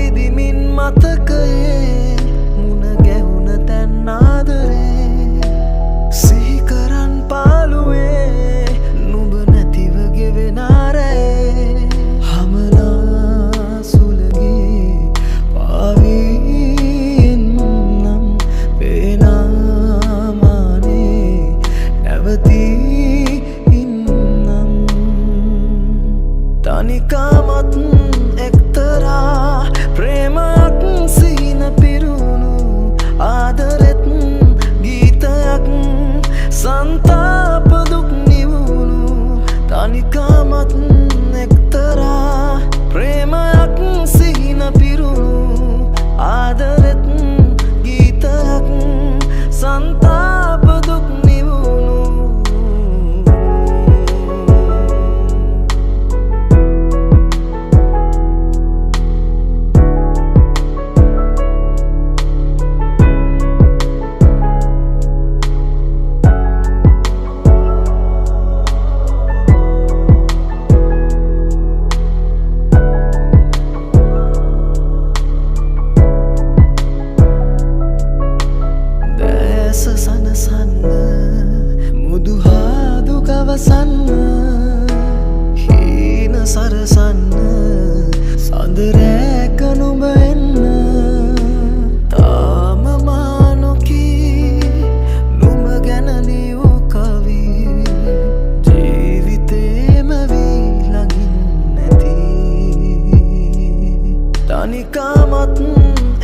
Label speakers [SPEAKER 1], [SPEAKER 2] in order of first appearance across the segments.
[SPEAKER 1] විදිමින් මතකයේ මුණ ගැහුණ තැන් ආදරේ සිහි කරන් පාළුවේ නුඹ නැතිව ගෙවෙන රැයේ හමලා සුළගේ පාවීන්නම් පේනාමානේ නැවතී ඉන්නම් තනිකමත් එක්තරා ප්‍රේමයක් සිහින පිරුණු ආදරෙත් ගීතයක් සන්තාප දුක් නිවුණු තනිකමත් එක්තරා ප්‍රේමයක් සිහින පිරුණු ආදරෙත් ගීතයක් සන්තාප දුක් නිවුණු සනසන්න මුදුහාදු ගවසන්න හීන සරසන්න සඳරෑක නුඹ එන්න තාම මා නොකී නුඹ ගැන ලියූ කවි ජීවිතේම වී ළඟින් නැති තනිකමත්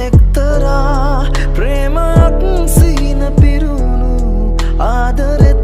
[SPEAKER 1] එක්තරා ප්‍රේමයක් සිහින පිරුණු ආදරෙත්